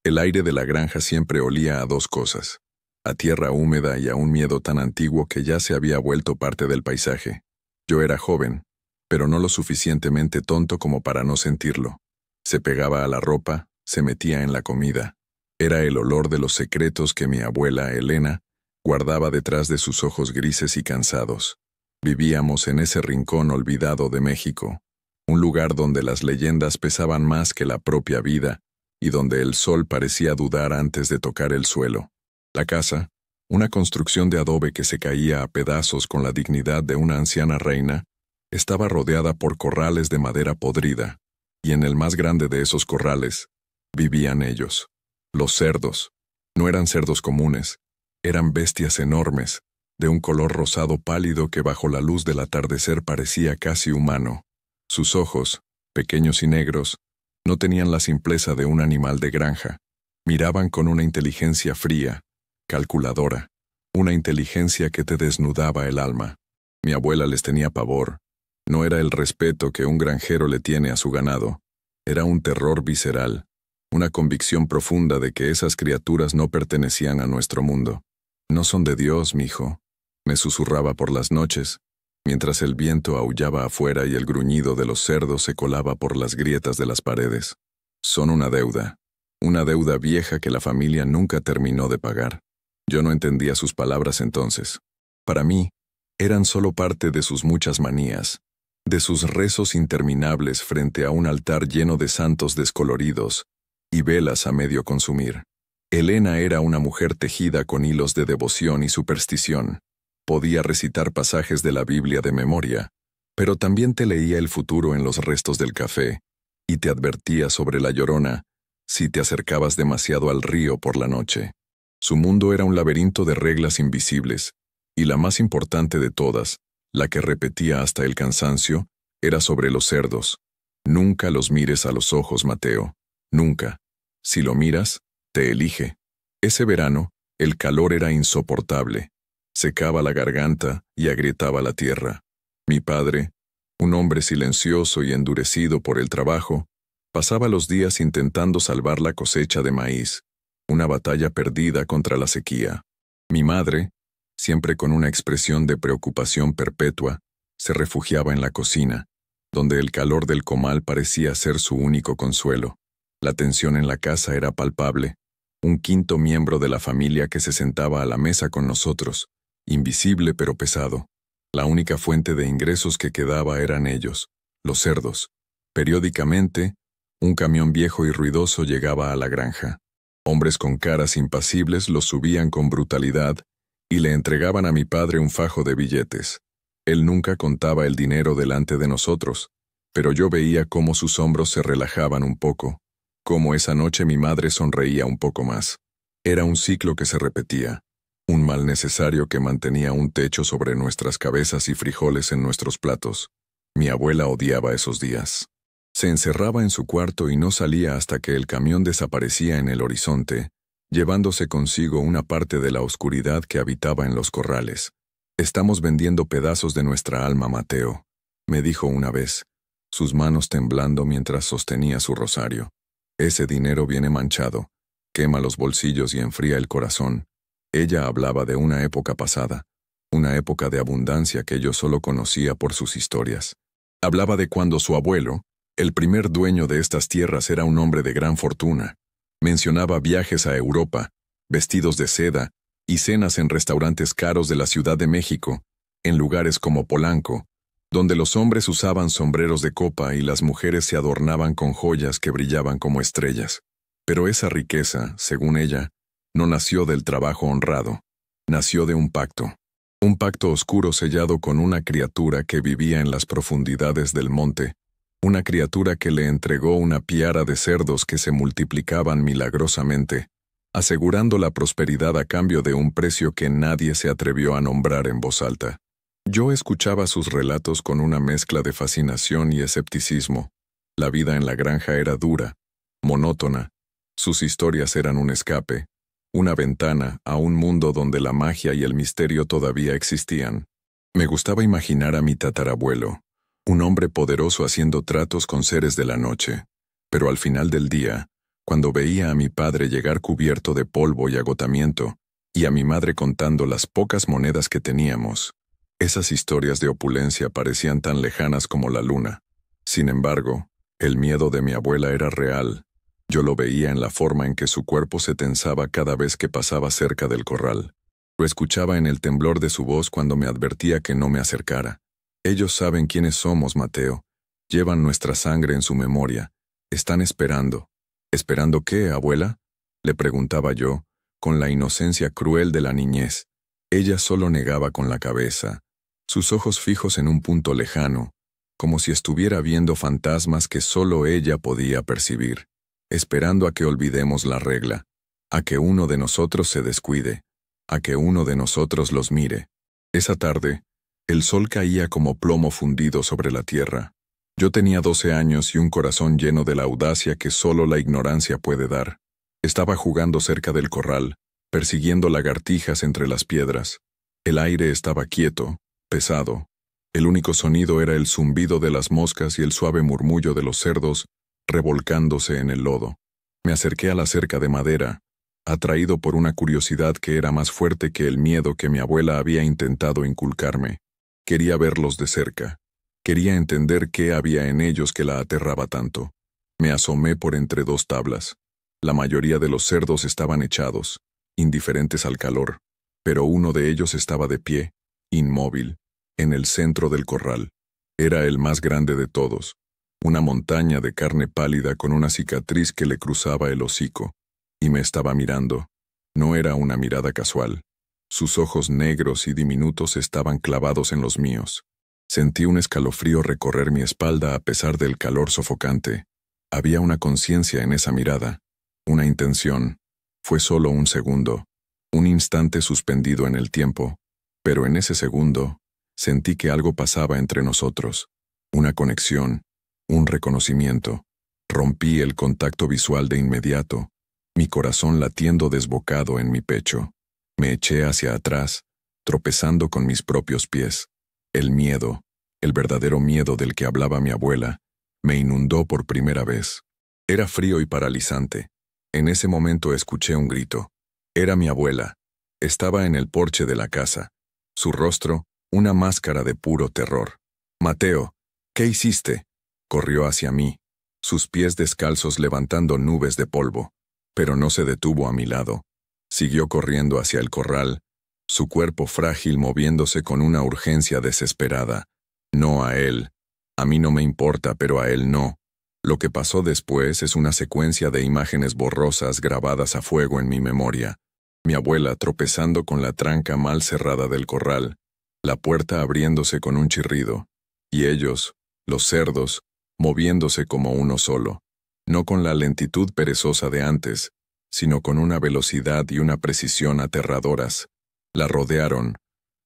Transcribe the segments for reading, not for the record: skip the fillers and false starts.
El aire de la granja siempre olía a dos cosas: a tierra húmeda y a un miedo tan antiguo que ya se había vuelto parte del paisaje. Yo era joven, pero no lo suficientemente tonto como para no sentirlo. Se pegaba a la ropa, se metía en la comida. Era el olor de los secretos que mi abuela, Elena, guardaba detrás de sus ojos grises y cansados. Vivíamos en ese rincón olvidado de México, un lugar donde las leyendas pesaban más que la propia vida y donde el sol parecía dudar antes de tocar el suelo. La casa, una construcción de adobe que se caía a pedazos con la dignidad de una anciana reina, estaba rodeada por corrales de madera podrida, y en el más grande de esos corrales vivían ellos, los cerdos. No eran cerdos comunes, eran bestias enormes, de un color rosado pálido que bajo la luz del atardecer parecía casi humano. Sus ojos, pequeños y negros, no tenían la simpleza de un animal de granja. Miraban con una inteligencia fría, calculadora, una inteligencia que te desnudaba el alma. Mi abuela les tenía pavor. No era el respeto que un granjero le tiene a su ganado. Era un terror visceral, una convicción profunda de que esas criaturas no pertenecían a nuestro mundo. «No son de Dios, mijo», me susurraba por las noches, mientras el viento aullaba afuera y el gruñido de los cerdos se colaba por las grietas de las paredes. «Son una deuda vieja que la familia nunca terminó de pagar». Yo no entendía sus palabras entonces. Para mí, eran solo parte de sus muchas manías, de sus rezos interminables frente a un altar lleno de santos descoloridos y velas a medio consumir. Elena era una mujer tejida con hilos de devoción y superstición. Podía recitar pasajes de la Biblia de memoria, pero también te leía el futuro en los restos del café y te advertía sobre la Llorona si te acercabas demasiado al río por la noche. Su mundo era un laberinto de reglas invisibles, y la más importante de todas, la que repetía hasta el cansancio, era sobre los cerdos. Nunca los mires a los ojos, Mateo. Nunca. Si lo miras, te elige. Ese verano, el calor era insoportable. Secaba la garganta y agrietaba la tierra. Mi padre, un hombre silencioso y endurecido por el trabajo, pasaba los días intentando salvar la cosecha de maíz, una batalla perdida contra la sequía. Mi madre, siempre con una expresión de preocupación perpetua, se refugiaba en la cocina, donde el calor del comal parecía ser su único consuelo. La tensión en la casa era palpable. Un quinto miembro de la familia que se sentaba a la mesa con nosotros, invisible pero pesado. La única fuente de ingresos que quedaba eran ellos, los cerdos. Periódicamente, un camión viejo y ruidoso llegaba a la granja. Hombres con caras impasibles los subían con brutalidad y le entregaban a mi padre un fajo de billetes. Él nunca contaba el dinero delante de nosotros, pero yo veía cómo sus hombros se relajaban un poco, cómo esa noche mi madre sonreía un poco más. Era un ciclo que se repetía, un mal necesario que mantenía un techo sobre nuestras cabezas y frijoles en nuestros platos. Mi abuela odiaba esos días. Se encerraba en su cuarto y no salía hasta que el camión desaparecía en el horizonte, llevándose consigo una parte de la oscuridad que habitaba en los corrales. «Estamos vendiendo pedazos de nuestra alma, Mateo», me dijo una vez, sus manos temblando mientras sostenía su rosario. «Ese dinero viene manchado, quema los bolsillos y enfría el corazón». Ella hablaba de una época pasada, una época de abundancia que yo solo conocía por sus historias. Hablaba de cuando su abuelo, el primer dueño de estas tierras, era un hombre de gran fortuna. Mencionaba viajes a Europa, vestidos de seda y cenas en restaurantes caros de la Ciudad de México, en lugares como Polanco, donde los hombres usaban sombreros de copa y las mujeres se adornaban con joyas que brillaban como estrellas. Pero esa riqueza, según ella, no nació del trabajo honrado, nació de un pacto oscuro sellado con una criatura que vivía en las profundidades del monte, una criatura que le entregó una piara de cerdos que se multiplicaban milagrosamente, asegurando la prosperidad a cambio de un precio que nadie se atrevió a nombrar en voz alta. Yo escuchaba sus relatos con una mezcla de fascinación y escepticismo. La vida en la granja era dura, monótona. Sus historias eran un escape, una ventana a un mundo donde la magia y el misterio todavía existían. Me gustaba imaginar a mi tatarabuelo, un hombre poderoso haciendo tratos con seres de la noche, pero al final del día, Cuando veía a mi padre llegar cubierto de polvo y agotamiento, y a mi madre contando las pocas monedas que teníamos, esas historias de opulencia parecían tan lejanas como la luna. Sin embargo, el miedo de mi abuela era real. Yo lo veía en la forma en que su cuerpo se tensaba cada vez que pasaba cerca del corral. Lo escuchaba en el temblor de su voz cuando me advertía que no me acercara. Ellos saben quiénes somos, Mateo. Llevan nuestra sangre en su memoria. Están esperando. ¿Esperando qué, abuela?, le preguntaba yo, con la inocencia cruel de la niñez. Ella solo negaba con la cabeza, sus ojos fijos en un punto lejano, como si estuviera viendo fantasmas que solo ella podía percibir, esperando a que olvidemos la regla, a que uno de nosotros se descuide, a que uno de nosotros los mire. Esa tarde, el sol caía como plomo fundido sobre la tierra. Yo tenía 12 años y un corazón lleno de la audacia que solo la ignorancia puede dar. Estaba jugando cerca del corral, persiguiendo lagartijas entre las piedras. El aire estaba quieto, pesado. El único sonido era el zumbido de las moscas y el suave murmullo de los cerdos revolcándose en el lodo. Me acerqué a la cerca de madera, atraído por una curiosidad que era más fuerte que el miedo que mi abuela había intentado inculcarme. Quería verlos de cerca. Quería entender qué había en ellos que la aterraba tanto. Me asomé por entre dos tablas. La mayoría de los cerdos estaban echados, indiferentes al calor, pero uno de ellos estaba de pie, inmóvil, en el centro del corral. Era el más grande de todos, una montaña de carne pálida con una cicatriz que le cruzaba el hocico, y me estaba mirando. No era una mirada casual. Sus ojos negros y diminutos estaban clavados en los míos. Sentí un escalofrío recorrer mi espalda a pesar del calor sofocante. Había una conciencia en esa mirada, una intención. Fue solo un segundo, un instante suspendido en el tiempo, pero en ese segundo, sentí que algo pasaba entre nosotros, una conexión, un reconocimiento. Rompí el contacto visual de inmediato, mi corazón latiendo desbocado en mi pecho. Me eché hacia atrás, tropezando con mis propios pies. El miedo, el verdadero miedo del que hablaba mi abuela, me inundó por primera vez. Era frío y paralizante. En ese momento escuché un grito. Era mi abuela. Estaba en el porche de la casa. Su rostro, una máscara de puro terror. «Mateo, ¿qué hiciste?», corrió hacia mí, sus pies descalzos levantando nubes de polvo. Pero no se detuvo a mi lado. Siguió corriendo hacia el corral, su cuerpo frágil moviéndose con una urgencia desesperada. No a él. A mí no me importa, pero a él no. Lo que pasó después es una secuencia de imágenes borrosas grabadas a fuego en mi memoria. Mi abuela tropezando con la tranca mal cerrada del corral, la puerta abriéndose con un chirrido, y ellos, los cerdos, moviéndose como uno solo, no con la lentitud perezosa de antes, sino con una velocidad y una precisión aterradoras. La rodearon.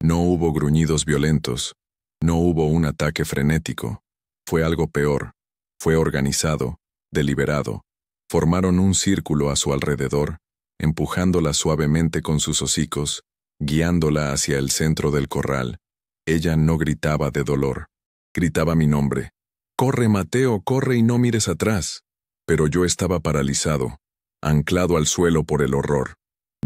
No hubo gruñidos violentos. No hubo un ataque frenético. Fue algo peor. Fue organizado, deliberado. Formaron un círculo a su alrededor, empujándola suavemente con sus hocicos, guiándola hacia el centro del corral. Ella no gritaba de dolor. Gritaba mi nombre. «Corre, Mateo, corre y no mires atrás». Pero yo estaba paralizado, anclado al suelo por el horror.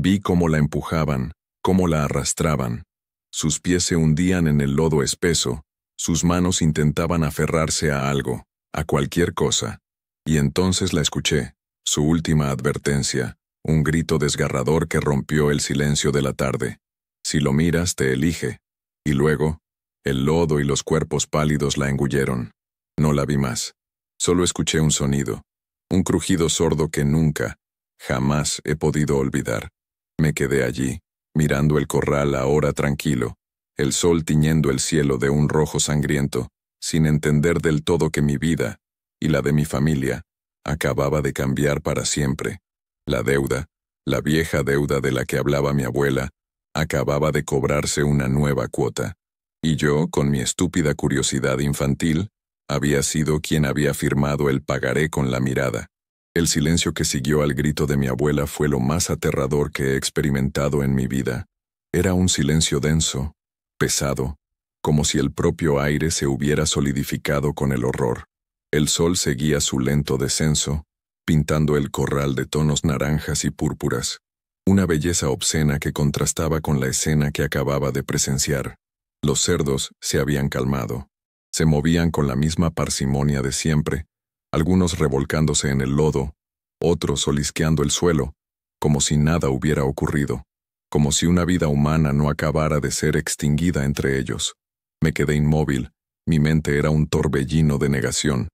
Vi cómo la empujaban, cómo la arrastraban. Sus pies se hundían en el lodo espeso, sus manos intentaban aferrarse a algo, a cualquier cosa. Y entonces la escuché, su última advertencia, un grito desgarrador que rompió el silencio de la tarde. «Si lo miras, te elige». Y luego, el lodo y los cuerpos pálidos la engulleron. No la vi más. Solo escuché un sonido, un crujido sordo que nunca, jamás he podido olvidar. Me quedé allí, mirando el corral ahora tranquilo, el sol tiñendo el cielo de un rojo sangriento, sin entender del todo que mi vida, y la de mi familia, acababa de cambiar para siempre. La deuda, la vieja deuda de la que hablaba mi abuela, acababa de cobrarse una nueva cuota. Y yo, con mi estúpida curiosidad infantil, había sido quien había firmado el pagaré con la mirada. El silencio que siguió al grito de mi abuela fue lo más aterrador que he experimentado en mi vida. Era un silencio denso, pesado, como si el propio aire se hubiera solidificado con el horror. El sol seguía su lento descenso, pintando el corral de tonos naranjas y púrpuras, una belleza obscena que contrastaba con la escena que acababa de presenciar. Los cerdos se habían calmado. Se movían con la misma parsimonia de siempre, algunos revolcándose en el lodo, otros olisqueando el suelo, como si nada hubiera ocurrido, como si una vida humana no acabara de ser extinguida entre ellos. Me quedé inmóvil, mi mente era un torbellino de negación.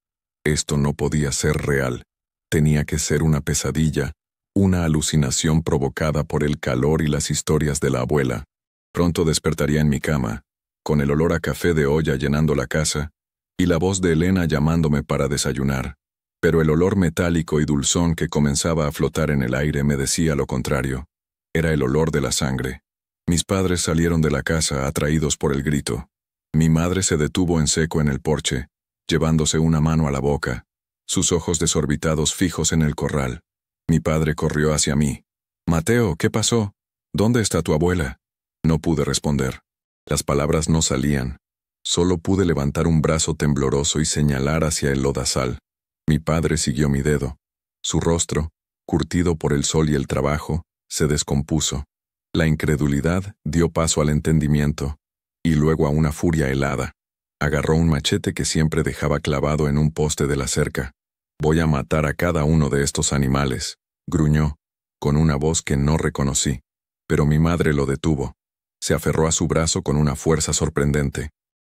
Esto no podía ser real. Tenía que ser una pesadilla, una alucinación provocada por el calor y las historias de la abuela. Pronto despertaría en mi cama, con el olor a café de olla llenando la casa, y la voz de Elena llamándome para desayunar. Pero el olor metálico y dulzón que comenzaba a flotar en el aire me decía lo contrario. Era el olor de la sangre. Mis padres salieron de la casa atraídos por el grito. Mi madre se detuvo en seco en el porche, llevándose una mano a la boca, sus ojos desorbitados fijos en el corral. Mi padre corrió hacia mí. «Mateo, ¿qué pasó? ¿Dónde está tu abuela?» No pude responder. Las palabras no salían. Solo pude levantar un brazo tembloroso y señalar hacia el lodazal. Mi padre siguió mi dedo. Su rostro, curtido por el sol y el trabajo, se descompuso. La incredulidad dio paso al entendimiento, y luego a una furia helada. Agarró un machete que siempre dejaba clavado en un poste de la cerca. «Voy a matar a cada uno de estos animales», gruñó, con una voz que no reconocí. Pero mi madre lo detuvo. Se aferró a su brazo con una fuerza sorprendente.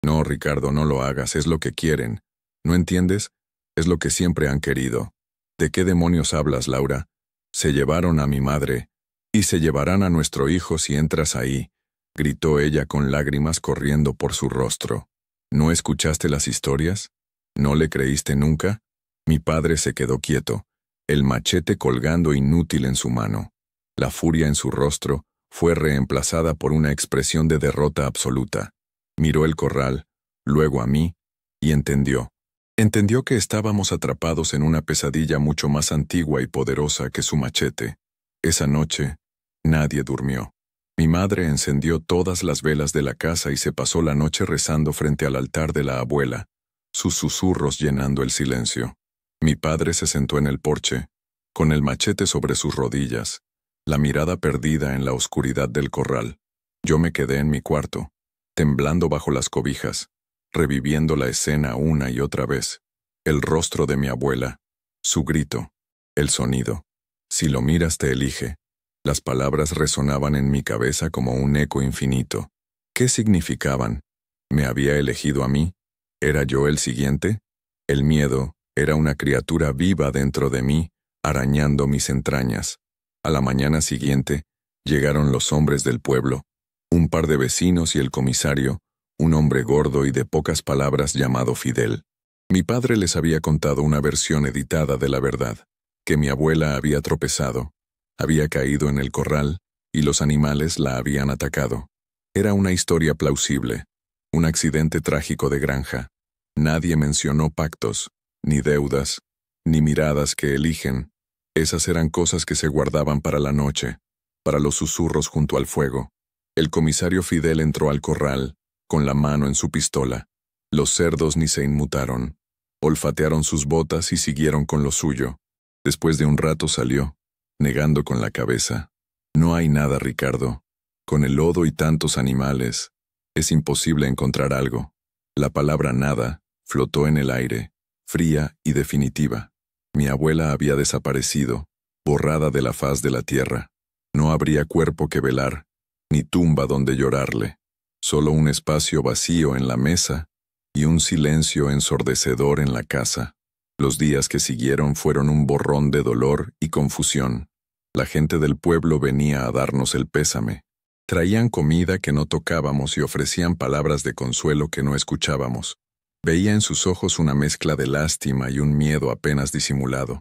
«No, Ricardo, no lo hagas, es lo que quieren. ¿No entiendes? Es lo que siempre han querido». «¿De qué demonios hablas, Laura? Se llevaron a mi madre, y se llevarán a nuestro hijo si entras ahí», gritó ella con lágrimas corriendo por su rostro. «¿No escuchaste las historias? ¿No le creíste nunca?» Mi padre se quedó quieto, el machete colgando inútil en su mano. La furia en su rostro fue reemplazada por una expresión de derrota absoluta. Miró el corral, luego a mí, y entendió. Entendió que estábamos atrapados en una pesadilla mucho más antigua y poderosa que su machete. Esa noche, nadie durmió. Mi madre encendió todas las velas de la casa y se pasó la noche rezando frente al altar de la abuela, sus susurros llenando el silencio. Mi padre se sentó en el porche, con el machete sobre sus rodillas, la mirada perdida en la oscuridad del corral. Yo me quedé en mi cuarto, temblando bajo las cobijas, reviviendo la escena una y otra vez. El rostro de mi abuela, su grito, el sonido. «Si lo miras te elige». Las palabras resonaban en mi cabeza como un eco infinito. ¿Qué significaban? ¿Me había elegido a mí? ¿Era yo el siguiente? El miedo era una criatura viva dentro de mí, arañando mis entrañas. A la mañana siguiente, llegaron los hombres del pueblo, un par de vecinos y el comisario, un hombre gordo y de pocas palabras llamado Fidel. Mi padre les había contado una versión editada de la verdad, que mi abuela había tropezado, había caído en el corral, y los animales la habían atacado. Era una historia plausible, un accidente trágico de granja. Nadie mencionó pactos, ni deudas, ni miradas que eligen. Esas eran cosas que se guardaban para la noche, para los susurros junto al fuego. El comisario Fidel entró al corral, con la mano en su pistola. Los cerdos ni se inmutaron. Olfatearon sus botas y siguieron con lo suyo. Después de un rato salió, negando con la cabeza. «No hay nada, Ricardo. Con el lodo y tantos animales, es imposible encontrar algo». La palabra nada flotó en el aire, fría y definitiva. Mi abuela había desaparecido, borrada de la faz de la tierra. No habría cuerpo que velar, ni tumba donde llorarle. Solo un espacio vacío en la mesa y un silencio ensordecedor en la casa. Los días que siguieron fueron un borrón de dolor y confusión. La gente del pueblo venía a darnos el pésame. Traían comida que no tocábamos y ofrecían palabras de consuelo que no escuchábamos. Veía en sus ojos una mezcla de lástima y un miedo apenas disimulado.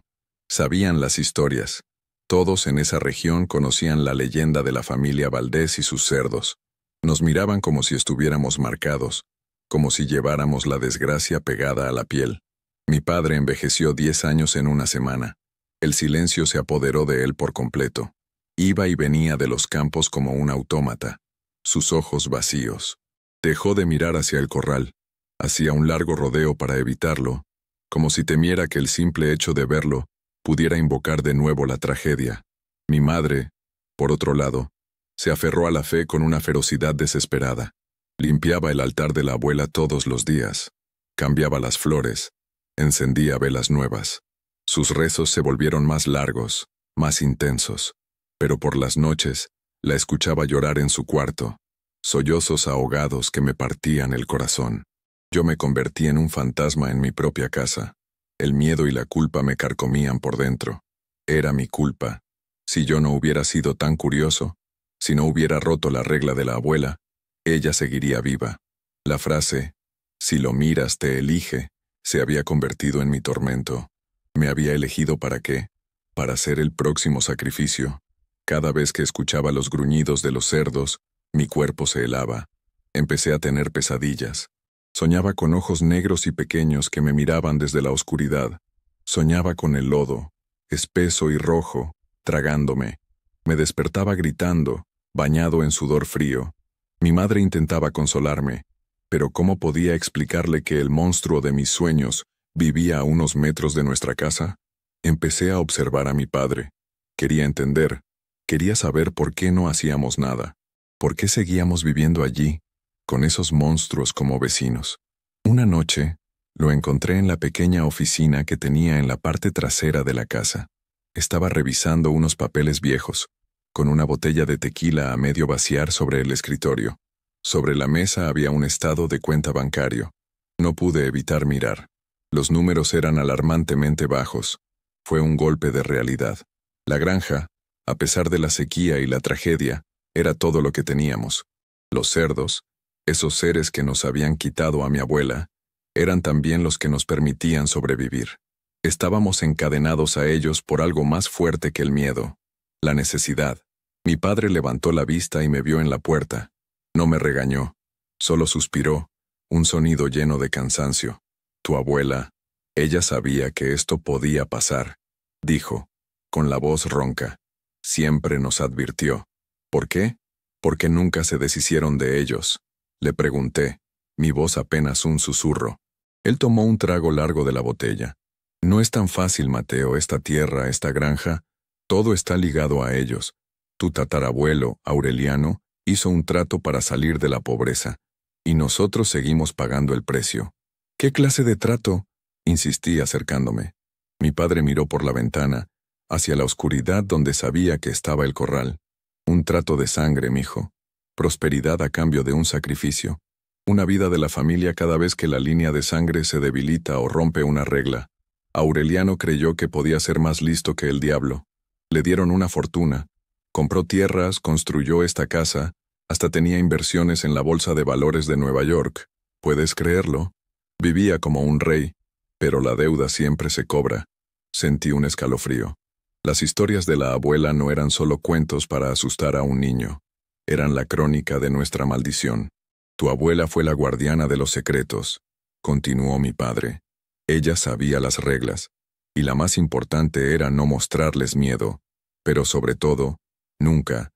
Sabían las historias. Todos en esa región conocían la leyenda de la familia Valdés y sus cerdos. Nos miraban como si estuviéramos marcados, como si lleváramos la desgracia pegada a la piel. Mi padre envejeció 10 años en una semana. El silencio se apoderó de él por completo. Iba y venía de los campos como un autómata, sus ojos vacíos. Dejó de mirar hacia el corral, hacía un largo rodeo para evitarlo, como si temiera que el simple hecho de verlo pudiera invocar de nuevo la tragedia. Mi madre, por otro lado, se aferró a la fe con una ferocidad desesperada. Limpiaba el altar de la abuela todos los días, cambiaba las flores, encendía velas nuevas. Sus rezos se volvieron más largos, más intensos, pero por las noches la escuchaba llorar en su cuarto, sollozos ahogados que me partían el corazón. Yo me convertí en un fantasma en mi propia casa. El miedo y la culpa me carcomían por dentro. Era mi culpa. Si yo no hubiera sido tan curioso, si no hubiera roto la regla de la abuela, ella seguiría viva. La frase, si lo miras te elige, se había convertido en mi tormento. ¿Me había elegido para qué? Para ser el próximo sacrificio. Cada vez que escuchaba los gruñidos de los cerdos, mi cuerpo se helaba. Empecé a tener pesadillas. Soñaba con ojos negros y pequeños que me miraban desde la oscuridad. Soñaba con el lodo, espeso y rojo, tragándome. Me despertaba gritando, bañado en sudor frío. Mi madre intentaba consolarme, pero ¿cómo podía explicarle que el monstruo de mis sueños vivía a unos metros de nuestra casa? Empecé a observar a mi padre. Quería entender, quería saber por qué no hacíamos nada. ¿Por qué seguíamos viviendo allí, con esos monstruos como vecinos? Una noche, lo encontré en la pequeña oficina que tenía en la parte trasera de la casa. Estaba revisando unos papeles viejos, con una botella de tequila a medio vaciar sobre el escritorio. Sobre la mesa había un estado de cuenta bancario. No pude evitar mirar. Los números eran alarmantemente bajos. Fue un golpe de realidad. La granja, a pesar de la sequía y la tragedia, era todo lo que teníamos. Los cerdos, esos seres que nos habían quitado a mi abuela, eran también los que nos permitían sobrevivir. Estábamos encadenados a ellos por algo más fuerte que el miedo, la necesidad. Mi padre levantó la vista y me vio en la puerta. No me regañó, solo suspiró, un sonido lleno de cansancio. Tu abuela, ella sabía que esto podía pasar, dijo, con la voz ronca. Siempre nos advirtió. ¿Por qué? Porque nunca se deshicieron de ellos. Le pregunté, mi voz apenas un susurro. Él tomó un trago largo de la botella. No es tan fácil, Mateo, esta tierra, esta granja, todo está ligado a ellos. Tu tatarabuelo, Aureliano, hizo un trato para salir de la pobreza, y nosotros seguimos pagando el precio. ¿Qué clase de trato? Insistí acercándome. Mi padre miró por la ventana, hacia la oscuridad donde sabía que estaba el corral. Un trato de sangre, mijo. Prosperidad a cambio de un sacrificio. Una vida de la familia cada vez que la línea de sangre se debilita o rompe una regla. Aureliano creyó que podía ser más listo que el diablo. Le dieron una fortuna. Compró tierras, construyó esta casa, hasta tenía inversiones en la bolsa de valores de Nueva York. ¿Puedes creerlo? Vivía como un rey, pero la deuda siempre se cobra. Sentí un escalofrío. Las historias de la abuela no eran solo cuentos para asustar a un niño. Eran la crónica de nuestra maldición. Tu abuela fue la guardiana de los secretos, continuó mi padre. Ella sabía las reglas, y la más importante era no mostrarles miedo, pero sobre todo, nunca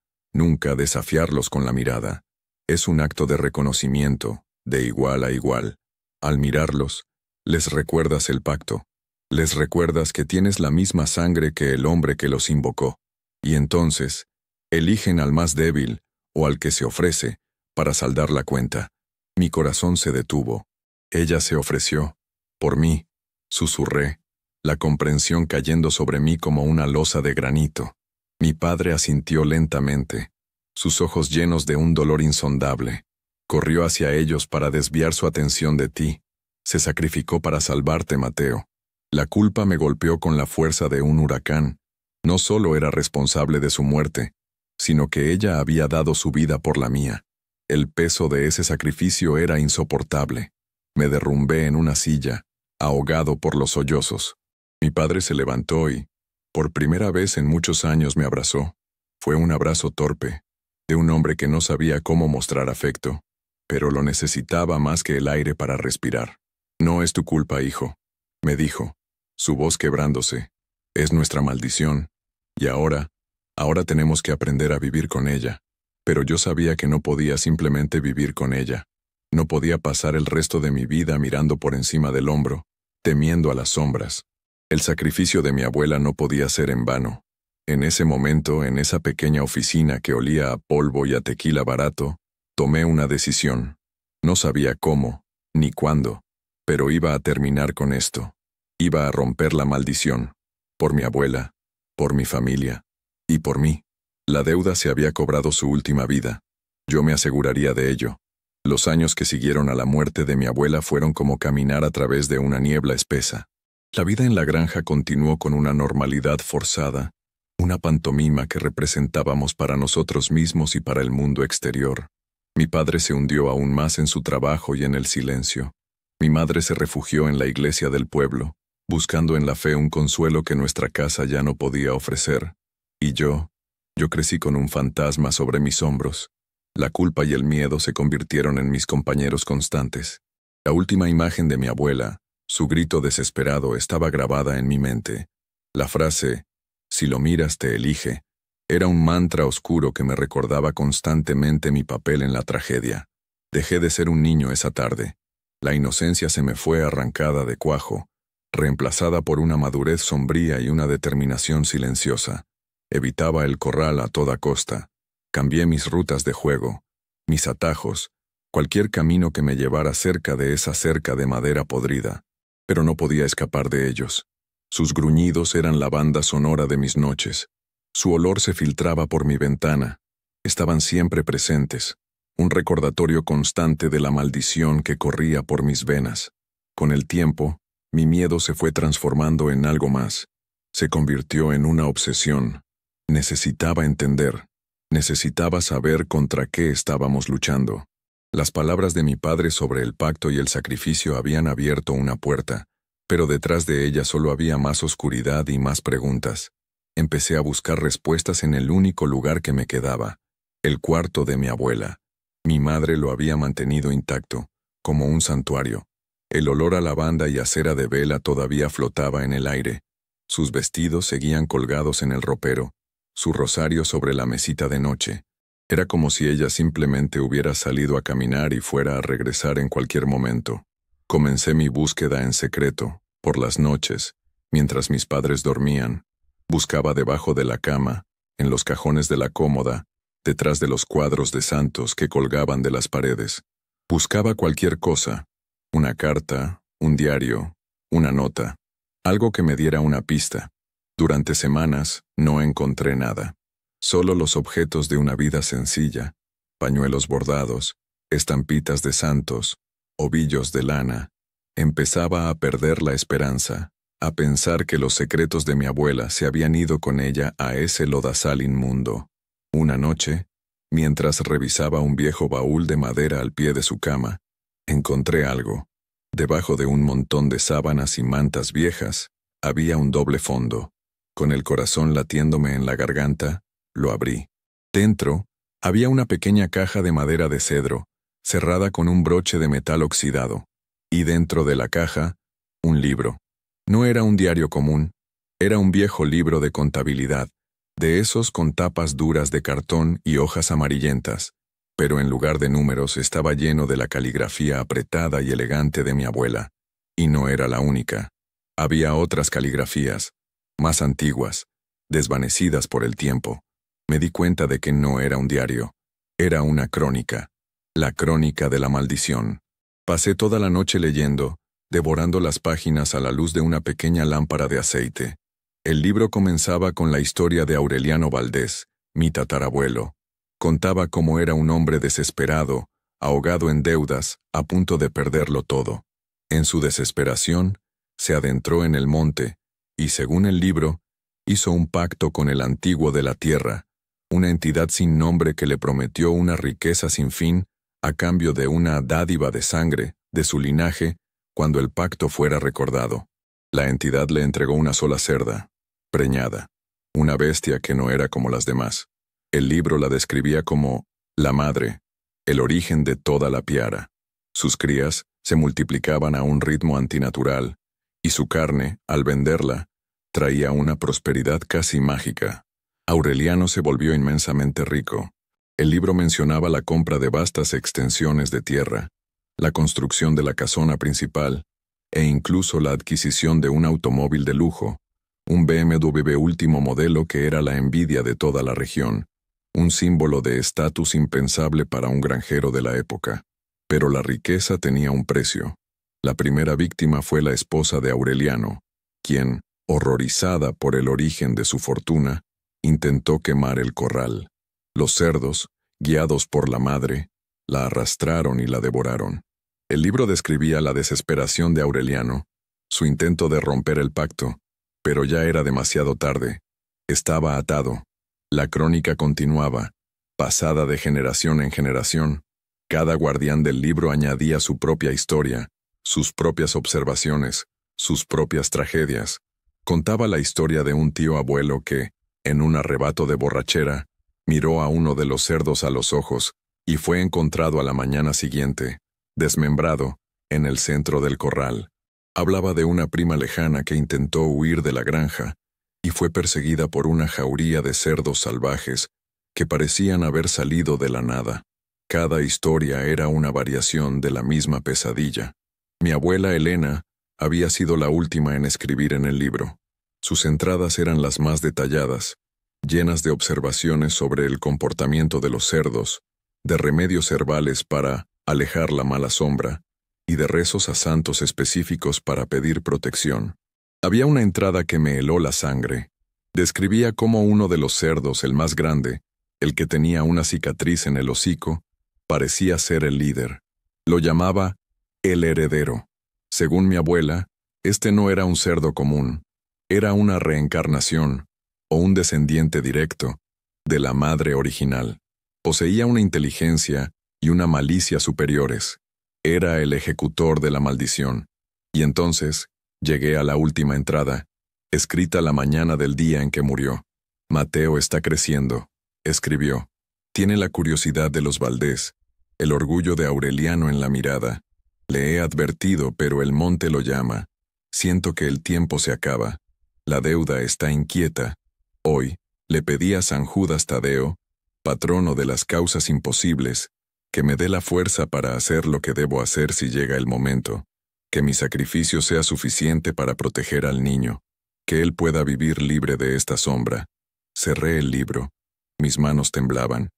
desafiarlos con la mirada. Es un acto de reconocimiento, de igual a igual. Al mirarlos, les recuerdas el pacto. Les recuerdas que tienes la misma sangre que el hombre que los invocó. Y entonces, eligen al más débil, o al que se ofrece, para saldar la cuenta. Mi corazón se detuvo. Ella se ofreció. Por mí, susurré, la comprensión cayendo sobre mí como una losa de granito. Mi padre asintió lentamente, sus ojos llenos de un dolor insondable. Corrió hacia ellos para desviar su atención de ti. Se sacrificó para salvarte, Mateo. La culpa me golpeó con la fuerza de un huracán. No solo era responsable de su muerte, sino que ella había dado su vida por la mía. El peso de ese sacrificio era insoportable. Me derrumbé en una silla, ahogado por los sollozos. Mi padre se levantó y, por primera vez en muchos años, me abrazó. Fue un abrazo torpe, de un hombre que no sabía cómo mostrar afecto, pero lo necesitaba más que el aire para respirar. No es tu culpa, hijo, me dijo, su voz quebrándose. Es nuestra maldición, y ahora tenemos que aprender a vivir con ella. Pero yo sabía que no podía simplemente vivir con ella. No podía pasar el resto de mi vida mirando por encima del hombro, temiendo a las sombras. El sacrificio de mi abuela no podía ser en vano. En ese momento, en esa pequeña oficina que olía a polvo y a tequila barato, tomé una decisión. No sabía cómo, ni cuándo, pero iba a terminar con esto. Iba a romper la maldición. Por mi abuela, por mi familia, y por mí. La deuda se había cobrado su última vida. Yo me aseguraría de ello. Los años que siguieron a la muerte de mi abuela fueron como caminar a través de una niebla espesa. La vida en la granja continuó con una normalidad forzada, una pantomima que representábamos para nosotros mismos y para el mundo exterior. Mi padre se hundió aún más en su trabajo y en el silencio. Mi madre se refugió en la iglesia del pueblo, buscando en la fe un consuelo que nuestra casa ya no podía ofrecer. Y yo crecí con un fantasma sobre mis hombros. La culpa y el miedo se convirtieron en mis compañeros constantes. La última imagen de mi abuela, su grito desesperado, estaba grabada en mi mente. La frase, "Si lo miras te elige", era un mantra oscuro que me recordaba constantemente mi papel en la tragedia. Dejé de ser un niño esa tarde. La inocencia se me fue arrancada de cuajo, reemplazada por una madurez sombría y una determinación silenciosa. Evitaba el corral a toda costa. Cambié mis rutas de juego, mis atajos, cualquier camino que me llevara cerca de esa cerca de madera podrida. Pero no podía escapar de ellos. Sus gruñidos eran la banda sonora de mis noches. Su olor se filtraba por mi ventana. Estaban siempre presentes, un recordatorio constante de la maldición que corría por mis venas. Con el tiempo, mi miedo se fue transformando en algo más. Se convirtió en una obsesión. Necesitaba entender. Necesitaba saber contra qué estábamos luchando. Las palabras de mi padre sobre el pacto y el sacrificio habían abierto una puerta, pero detrás de ella solo había más oscuridad y más preguntas. Empecé a buscar respuestas en el único lugar que me quedaba, el cuarto de mi abuela. Mi madre lo había mantenido intacto, como un santuario. El olor a lavanda y a cera de vela todavía flotaba en el aire. Sus vestidos seguían colgados en el ropero, su rosario sobre la mesita de noche. Era como si ella simplemente hubiera salido a caminar y fuera a regresar en cualquier momento. Comencé mi búsqueda en secreto, por las noches, mientras mis padres dormían. Buscaba debajo de la cama, en los cajones de la cómoda, detrás de los cuadros de santos que colgaban de las paredes. Buscaba cualquier cosa, una carta, un diario, una nota, algo que me diera una pista. Durante semanas no encontré nada. Solo los objetos de una vida sencilla, pañuelos bordados, estampitas de santos, ovillos de lana. Empezaba a perder la esperanza, a pensar que los secretos de mi abuela se habían ido con ella a ese lodazal inmundo. Una noche, mientras revisaba un viejo baúl de madera al pie de su cama, encontré algo. Debajo de un montón de sábanas y mantas viejas, había un doble fondo. Con el corazón latiéndome en la garganta, lo abrí. Dentro, había una pequeña caja de madera de cedro, cerrada con un broche de metal oxidado. Y dentro de la caja, un libro. No era un diario común, era un viejo libro de contabilidad, de esos con tapas duras de cartón y hojas amarillentas, pero en lugar de números estaba lleno de la caligrafía apretada y elegante de mi abuela. Y no era la única. Había otras caligrafías, más antiguas, desvanecidas por el tiempo. Me di cuenta de que no era un diario, era una crónica, la crónica de la maldición. Pasé toda la noche leyendo, devorando las páginas a la luz de una pequeña lámpara de aceite. El libro comenzaba con la historia de Aureliano Valdés, mi tatarabuelo. Contaba cómo era un hombre desesperado, ahogado en deudas, a punto de perderlo todo. En su desesperación, se adentró en el monte, y según el libro, hizo un pacto con el antiguo de la tierra, una entidad sin nombre que le prometió una riqueza sin fin a cambio de una dádiva de sangre, de su linaje, cuando el pacto fuera recordado. La entidad le entregó una sola cerda, preñada, una bestia que no era como las demás. El libro la describía como la madre, el origen de toda la piara. Sus crías se multiplicaban a un ritmo antinatural, y su carne, al venderla, traía una prosperidad casi mágica. Aureliano se volvió inmensamente rico. El libro mencionaba la compra de vastas extensiones de tierra, la construcción de la casona principal, e incluso la adquisición de un automóvil de lujo, un BMW último modelo que era la envidia de toda la región, un símbolo de estatus impensable para un granjero de la época. Pero la riqueza tenía un precio. La primera víctima fue la esposa de Aureliano, quien, horrorizada por el origen de su fortuna, intentó quemar el corral. Los cerdos, guiados por la madre, la arrastraron y la devoraron. El libro describía la desesperación de Aureliano, su intento de romper el pacto, pero ya era demasiado tarde. Estaba atado. La crónica continuaba, pasada de generación en generación. Cada guardián del libro añadía su propia historia, sus propias observaciones, sus propias tragedias. Contaba la historia de un tío abuelo que, en un arrebato de borrachera, miró a uno de los cerdos a los ojos y fue encontrado a la mañana siguiente, desmembrado, en el centro del corral. Hablaba de una prima lejana que intentó huir de la granja y fue perseguida por una jauría de cerdos salvajes que parecían haber salido de la nada. Cada historia era una variación de la misma pesadilla. Mi abuela Elena había sido la última en escribir en el libro. Sus entradas eran las más detalladas, llenas de observaciones sobre el comportamiento de los cerdos, de remedios herbales para alejar la mala sombra y de rezos a santos específicos para pedir protección. Había una entrada que me heló la sangre. Describía cómo uno de los cerdos, el más grande, el que tenía una cicatriz en el hocico, parecía ser el líder. Lo llamaba el heredero. Según mi abuela, este no era un cerdo común, era una reencarnación, o un descendiente directo, de la madre original. Poseía una inteligencia y una malicia superiores. Era el ejecutor de la maldición. Y entonces, llegué a la última entrada, escrita la mañana del día en que murió. Mateo está creciendo, escribió. Tiene la curiosidad de los Valdés, el orgullo de Aureliano en la mirada. Le he advertido, pero el monte lo llama. Siento que el tiempo se acaba. La deuda está inquieta. Hoy, le pedí a San Judas Tadeo, patrono de las causas imposibles, que me dé la fuerza para hacer lo que debo hacer si llega el momento, que mi sacrificio sea suficiente para proteger al niño, que él pueda vivir libre de esta sombra. Cerré el libro. Mis manos temblaban.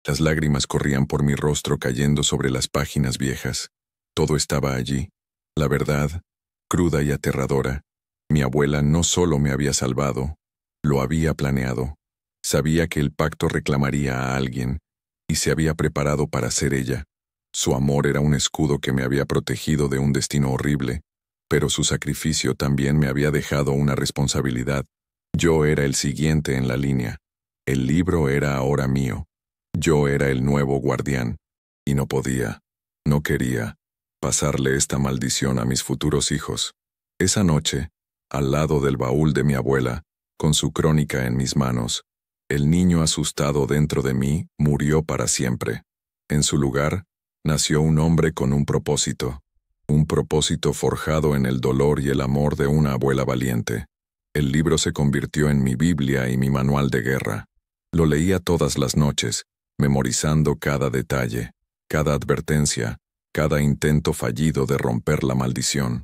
Las lágrimas corrían por mi rostro cayendo sobre las páginas viejas. Todo estaba allí. La verdad, cruda y aterradora. Mi abuela no solo me había salvado, lo había planeado. Sabía que el pacto reclamaría a alguien, y se había preparado para ser ella. Su amor era un escudo que me había protegido de un destino horrible, pero su sacrificio también me había dejado una responsabilidad. Yo era el siguiente en la línea. El libro era ahora mío. Yo era el nuevo guardián, y no podía, no quería, pasarle esta maldición a mis futuros hijos. Esa noche, al lado del baúl de mi abuela, con su crónica en mis manos, el niño asustado dentro de mí murió para siempre. En su lugar, nació un hombre con un propósito forjado en el dolor y el amor de una abuela valiente. El libro se convirtió en mi Biblia y mi manual de guerra. Lo leía todas las noches, memorizando cada detalle, cada advertencia, cada intento fallido de romper la maldición.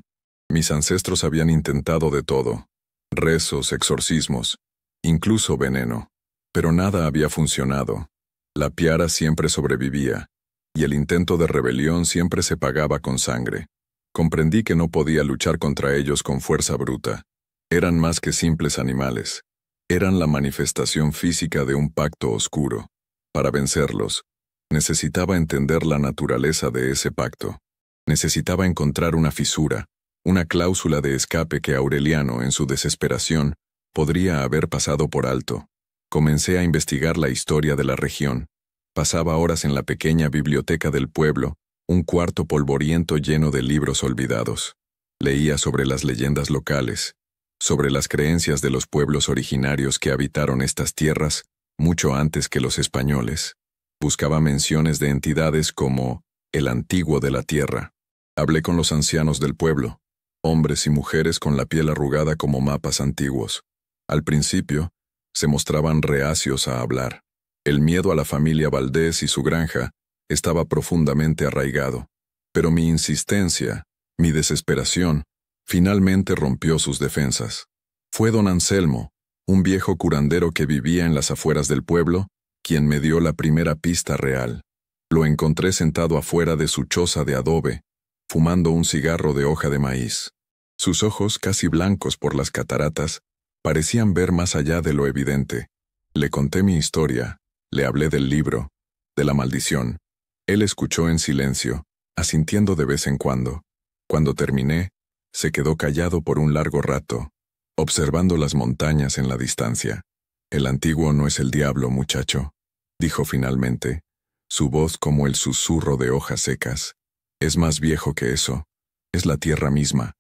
Mis ancestros habían intentado de todo, rezos, exorcismos, incluso veneno, pero nada había funcionado. La piara siempre sobrevivía, y el intento de rebelión siempre se pagaba con sangre. Comprendí que no podía luchar contra ellos con fuerza bruta. Eran más que simples animales. Eran la manifestación física de un pacto oscuro. Para vencerlos, necesitaba entender la naturaleza de ese pacto. Necesitaba encontrar una fisura, una cláusula de escape que Aureliano, en su desesperación, podría haber pasado por alto. Comencé a investigar la historia de la región. Pasaba horas en la pequeña biblioteca del pueblo, un cuarto polvoriento lleno de libros olvidados. Leía sobre las leyendas locales, sobre las creencias de los pueblos originarios que habitaron estas tierras mucho antes que los españoles. Buscaba menciones de entidades como el antiguo de la tierra. Hablé con los ancianos del pueblo, hombres y mujeres con la piel arrugada como mapas antiguos. Al principio, se mostraban reacios a hablar. El miedo a la familia Valdés y su granja estaba profundamente arraigado, pero mi insistencia, mi desesperación, Finalmente rompió sus defensas. Fue don Anselmo, un viejo curandero que vivía en las afueras del pueblo, quien me dio la primera pista real. Lo encontré sentado afuera de su choza de adobe, fumando un cigarro de hoja de maíz. Sus ojos, casi blancos por las cataratas, parecían ver más allá de lo evidente. Le conté mi historia, le hablé del libro, de la maldición. Él escuchó en silencio, asintiendo de vez en cuando. Cuando terminé, se quedó callado por un largo rato, observando las montañas en la distancia. «El antiguo no es el diablo, muchacho», dijo finalmente, su voz como el susurro de hojas secas. «Es más viejo que eso. Es la tierra misma.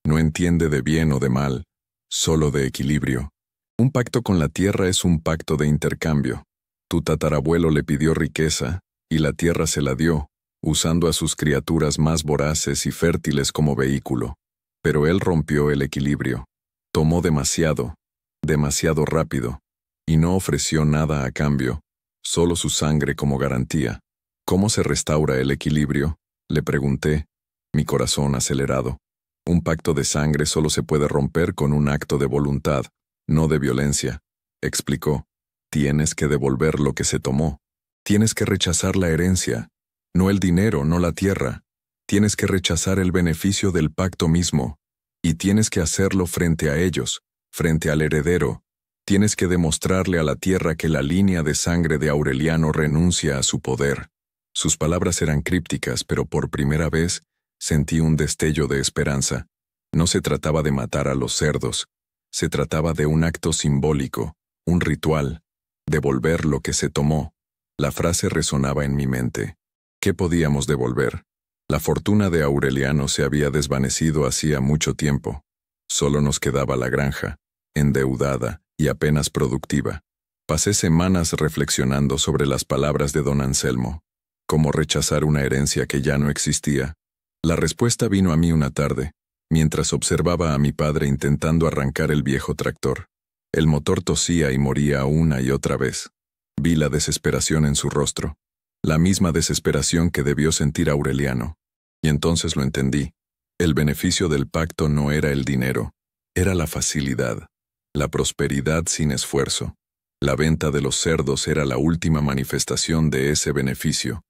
No entiende de bien o de mal, solo de equilibrio. Un pacto con la tierra es un pacto de intercambio. Tu tatarabuelo le pidió riqueza, y la tierra se la dio, usando a sus criaturas más voraces y fértiles como vehículo. Pero él rompió el equilibrio. Tomó demasiado rápido, y no ofreció nada a cambio, solo su sangre como garantía. ¿Cómo se restaura el equilibrio?», le pregunté, mi corazón acelerado. «Un pacto de sangre solo se puede romper con un acto de voluntad, no de violencia», explicó. «Tienes que devolver lo que se tomó. Tienes que rechazar la herencia, no el dinero, no la tierra. Tienes que rechazar el beneficio del pacto mismo, y tienes que hacerlo frente a ellos, frente al heredero. Tienes que demostrarle a la tierra que la línea de sangre de Aureliano renuncia a su poder». Sus palabras eran crípticas, pero por primera vez sentí un destello de esperanza. No se trataba de matar a los cerdos, se trataba de un acto simbólico, un ritual, devolver lo que se tomó. La frase resonaba en mi mente. ¿Qué podíamos devolver? La fortuna de Aureliano se había desvanecido hacía mucho tiempo. Solo nos quedaba la granja, endeudada y apenas productiva. Pasé semanas reflexionando sobre las palabras de don Anselmo. ¿Cómo rechazar una herencia que ya no existía? La respuesta vino a mí una tarde, mientras observaba a mi padre intentando arrancar el viejo tractor. El motor tosía y moría una y otra vez. Vi la desesperación en su rostro, la misma desesperación que debió sentir Aureliano. Y entonces lo entendí. El beneficio del pacto no era el dinero, era la facilidad, la prosperidad sin esfuerzo. La venta de los cerdos era la última manifestación de ese beneficio.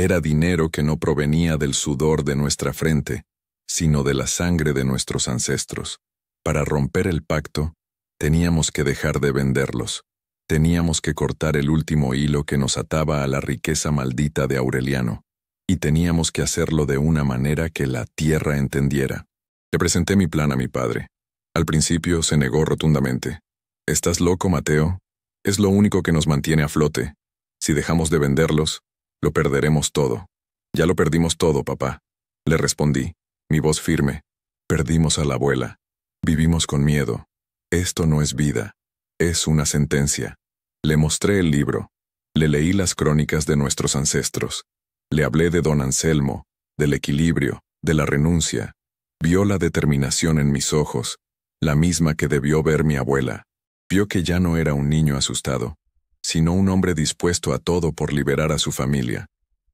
Era dinero que no provenía del sudor de nuestra frente, sino de la sangre de nuestros ancestros. Para romper el pacto, teníamos que dejar de venderlos. Teníamos que cortar el último hilo que nos ataba a la riqueza maldita de Aureliano. Y teníamos que hacerlo de una manera que la tierra entendiera. Le presenté mi plan a mi padre. Al principio se negó rotundamente. «¿Estás loco, Mateo? Es lo único que nos mantiene a flote. Si dejamos de venderlos, lo perderemos todo». «Ya lo perdimos todo, papá», le respondí, mi voz firme. «Perdimos a la abuela. Vivimos con miedo. Esto no es vida. Es una sentencia». Le mostré el libro. Le leí las crónicas de nuestros ancestros. Le hablé de don Anselmo, del equilibrio, de la renuncia. Vio la determinación en mis ojos, la misma que debió ver mi abuela. Vio que ya no era un niño asustado, sino un hombre dispuesto a todo por liberar a su familia.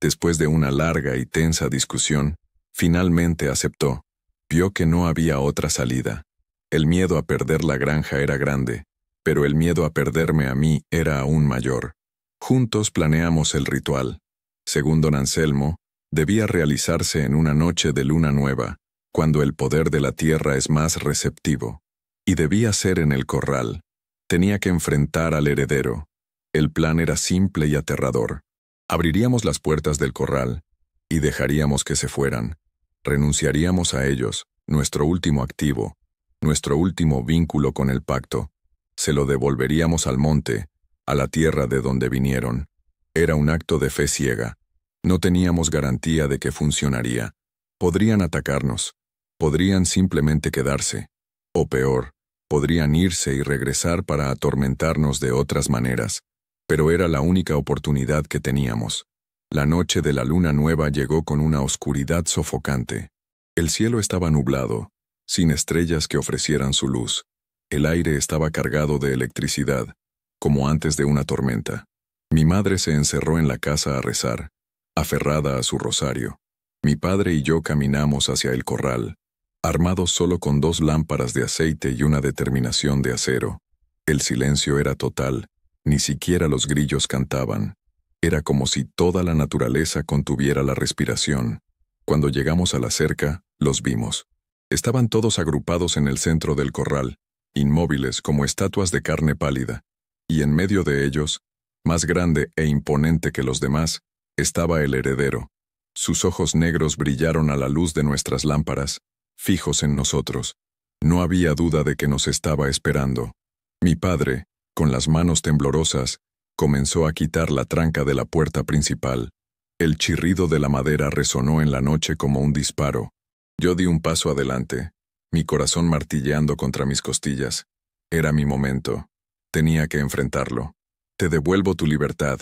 Después de una larga y tensa discusión, finalmente aceptó. Vio que no había otra salida. El miedo a perder la granja era grande, pero el miedo a perderme a mí era aún mayor. Juntos planeamos el ritual. Según don Anselmo, debía realizarse en una noche de luna nueva, cuando el poder de la tierra es más receptivo. Y debía ser en el corral. Tenía que enfrentar al heredero. El plan era simple y aterrador. Abriríamos las puertas del corral y dejaríamos que se fueran. Renunciaríamos a ellos, nuestro último activo, nuestro último vínculo con el pacto. Se lo devolveríamos al monte, a la tierra de donde vinieron. Era un acto de fe ciega. No teníamos garantía de que funcionaría. Podrían atacarnos. Podrían simplemente quedarse. O peor, podrían irse y regresar para atormentarnos de otras maneras. Pero era la única oportunidad que teníamos. La noche de la luna nueva llegó con una oscuridad sofocante. El cielo estaba nublado, sin estrellas que ofrecieran su luz. El aire estaba cargado de electricidad, como antes de una tormenta. Mi madre se encerró en la casa a rezar, aferrada a su rosario. Mi padre y yo caminamos hacia el corral. armados solo con 2 lámparas de aceite y una determinación de acero. El silencio era total, ni siquiera los grillos cantaban. Era como si toda la naturaleza contuviera la respiración. Cuando llegamos a la cerca, los vimos. Estaban todos agrupados en el centro del corral, inmóviles como estatuas de carne pálida, y en medio de ellos, más grande e imponente que los demás, estaba el heredero. Sus ojos negros brillaron a la luz de nuestras lámparas, fijos en nosotros. No había duda de que nos estaba esperando. Mi padre, con las manos temblorosas, comenzó a quitar la tranca de la puerta principal. El chirrido de la madera resonó en la noche como un disparo. Yo di un paso adelante, mi corazón martilleando contra mis costillas. Era mi momento. Tenía que enfrentarlo. «Te devuelvo tu libertad»,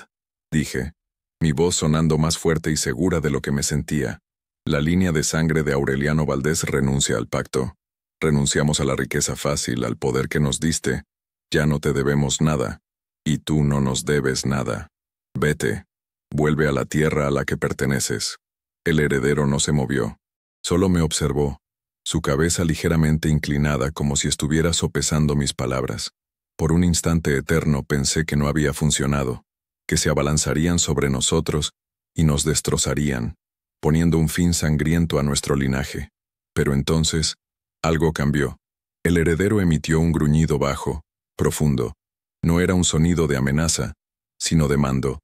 dije, mi voz sonando más fuerte y segura de lo que me sentía. La línea de sangre de Aureliano Valdés renuncia al pacto. Renunciamos a la riqueza fácil, al poder que nos diste. Ya no te debemos nada. Y tú no nos debes nada. Vete. Vuelve a la tierra a la que perteneces. El heredero no se movió. Solo me observó, su cabeza ligeramente inclinada como si estuviera sopesando mis palabras. Por un instante eterno pensé que no había funcionado, que se abalanzarían sobre nosotros y nos destrozarían, poniendo un fin sangriento a nuestro linaje. Pero entonces, algo cambió. El heredero emitió un gruñido bajo, profundo. No era un sonido de amenaza, sino de mando.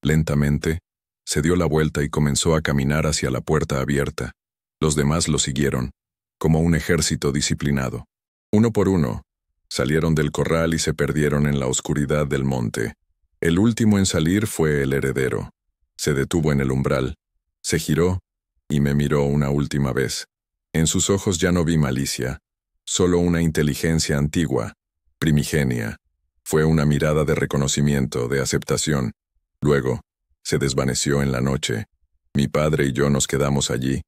Lentamente, se dio la vuelta y comenzó a caminar hacia la puerta abierta. Los demás lo siguieron, como un ejército disciplinado. Uno por uno, salieron del corral y se perdieron en la oscuridad del monte. El último en salir fue el heredero. Se detuvo en el umbral, se giró y me miró una última vez. En sus ojos ya no vi malicia, solo una inteligencia antigua, primigenia. Fue una mirada de reconocimiento, de aceptación. Luego, se desvaneció en la noche. Mi padre y yo nos quedamos allí,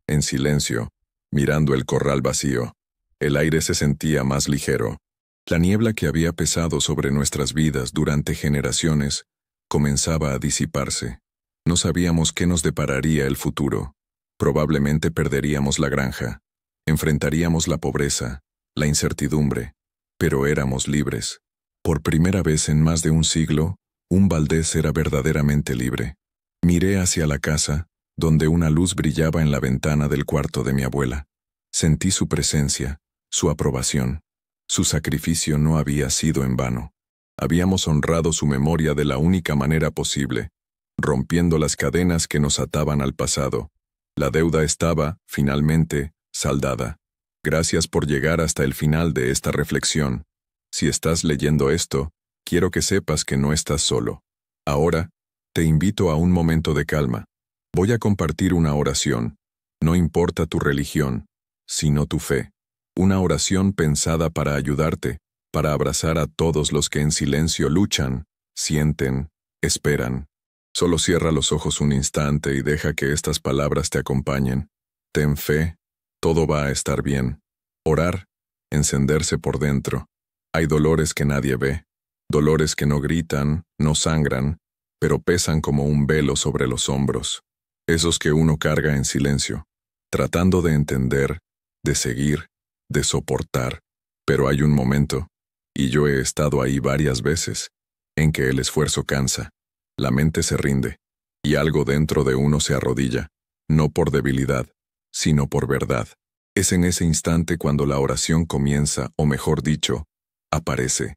en silencio, mirando el corral vacío. El aire se sentía más ligero. La niebla que había pesado sobre nuestras vidas durante generaciones comenzaba a disiparse. No sabíamos qué nos depararía el futuro. Probablemente perderíamos la granja. Enfrentaríamos la pobreza, la incertidumbre. Pero éramos libres. Por primera vez en más de un siglo, un Valdés era verdaderamente libre. Miré hacia la casa, donde una luz brillaba en la ventana del cuarto de mi abuela. Sentí su presencia, su aprobación. Su sacrificio no había sido en vano. Habíamos honrado su memoria de la única manera posible, rompiendo las cadenas que nos ataban al pasado. La deuda estaba, finalmente, saldada. Gracias por llegar hasta el final de esta reflexión. Si estás leyendo esto, quiero que sepas que no estás solo. Ahora, te invito a un momento de calma. Voy a compartir una oración. No importa tu religión, sino tu fe. Una oración pensada para ayudarte, para abrazar a todos los que en silencio luchan, sienten, esperan. Solo cierra los ojos un instante y deja que estas palabras te acompañen. Ten fe, todo va a estar bien. Orar, encenderse por dentro. Hay dolores que nadie ve, dolores que no gritan, no sangran, pero pesan como un velo sobre los hombros. Esos que uno carga en silencio, tratando de entender, de seguir, de soportar. Pero hay un momento, y yo he estado ahí varias veces, en que el esfuerzo cansa, la mente se rinde, y algo dentro de uno se arrodilla, no por debilidad, sino por verdad. Es en ese instante cuando la oración comienza, o mejor dicho, aparece.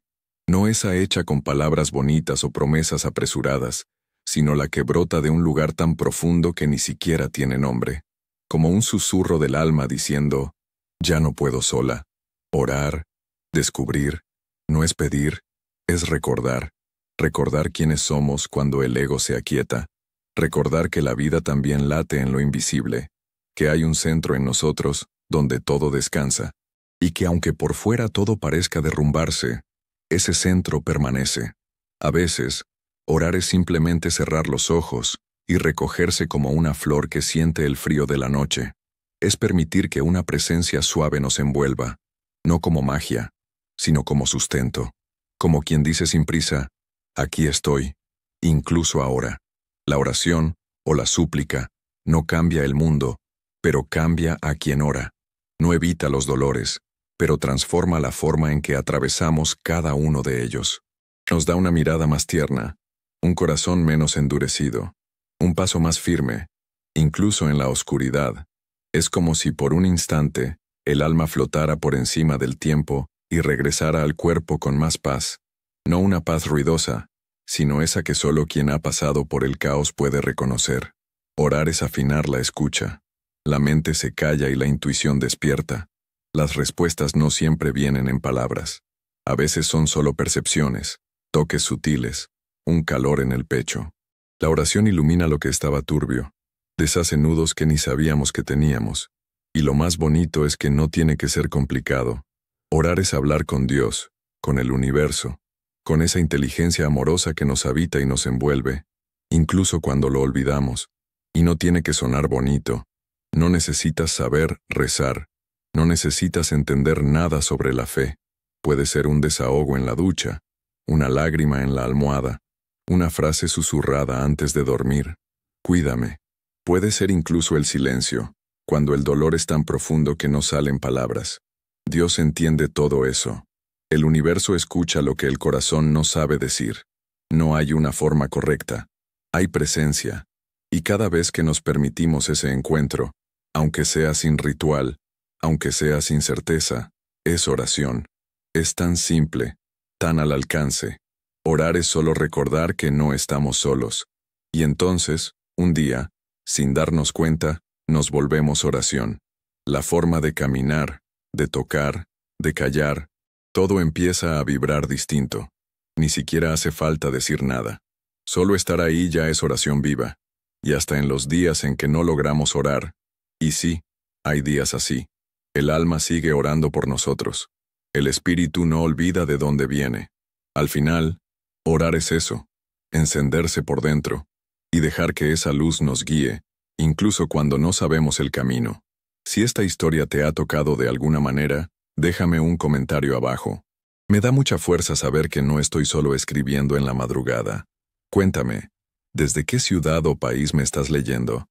No esa hecha con palabras bonitas o promesas apresuradas, sino la que brota de un lugar tan profundo que ni siquiera tiene nombre, como un susurro del alma diciendo, ya no puedo sola. Orar, descubrir, no es pedir, es recordar. Recordar quiénes somos cuando el ego se aquieta. Recordar que la vida también late en lo invisible, que hay un centro en nosotros donde todo descansa, y que aunque por fuera todo parezca derrumbarse, ese centro permanece. A veces, orar es simplemente cerrar los ojos y recogerse como una flor que siente el frío de la noche. Es permitir que una presencia suave nos envuelva, no como magia, sino como sustento, como quien dice sin prisa, aquí estoy, incluso ahora. La oración, o la súplica, no cambia el mundo, pero cambia a quien ora. No evita los dolores, pero transforma la forma en que atravesamos cada uno de ellos. Nos da una mirada más tierna, un corazón menos endurecido, un paso más firme, incluso en la oscuridad. Es como si por un instante el alma flotara por encima del tiempo y regresara al cuerpo con más paz. No una paz ruidosa, sino esa que solo quien ha pasado por el caos puede reconocer. Orar es afinar la escucha. La mente se calla y la intuición despierta. Las respuestas no siempre vienen en palabras. A veces son solo percepciones, toques sutiles, un calor en el pecho. La oración ilumina lo que estaba turbio, deshace nudos que ni sabíamos que teníamos. Y lo más bonito es que no tiene que ser complicado. Orar es hablar con Dios, con el universo, con esa inteligencia amorosa que nos habita y nos envuelve, incluso cuando lo olvidamos. Y no tiene que sonar bonito. No necesitas saber rezar. No necesitas entender nada sobre la fe. Puede ser un desahogo en la ducha, una lágrima en la almohada, una frase susurrada antes de dormir. Cuídame. Puede ser incluso el silencio, cuando el dolor es tan profundo que no salen palabras. Dios entiende todo eso. El universo escucha lo que el corazón no sabe decir. No hay una forma correcta. Hay presencia. Y cada vez que nos permitimos ese encuentro, aunque sea sin ritual, aunque sea sin certeza, es oración. Es tan simple, tan al alcance. Orar es solo recordar que no estamos solos. Y entonces, un día, sin darnos cuenta, nos volvemos oración. La forma de caminar, de tocar, de callar, todo empieza a vibrar distinto. Ni siquiera hace falta decir nada. Solo estar ahí ya es oración viva. Y hasta en los días en que no logramos orar, y sí, hay días así, el alma sigue orando por nosotros. El espíritu no olvida de dónde viene. Al final, orar es eso, encenderse por dentro, y dejar que esa luz nos guíe, incluso cuando no sabemos el camino. Si esta historia te ha tocado de alguna manera, déjame un comentario abajo. Me da mucha fuerza saber que no estoy solo escribiendo en la madrugada. Cuéntame, ¿desde qué ciudad o país me estás leyendo?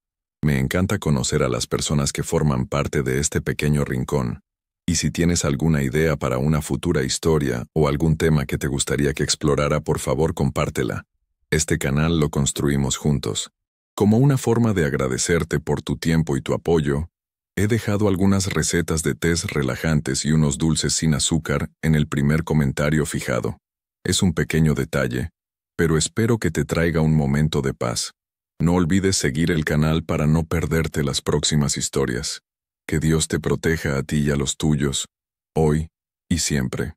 Me encanta conocer a las personas que forman parte de este pequeño rincón. Y si tienes alguna idea para una futura historia o algún tema que te gustaría que explorara, por favor compártela. Este canal lo construimos juntos. Como una forma de agradecerte por tu tiempo y tu apoyo, he dejado algunas recetas de tés relajantes y unos dulces sin azúcar en el primer comentario fijado. Es un pequeño detalle, pero espero que te traiga un momento de paz. No olvides seguir el canal para no perderte las próximas historias. Que Dios te proteja a ti y a los tuyos, hoy y siempre.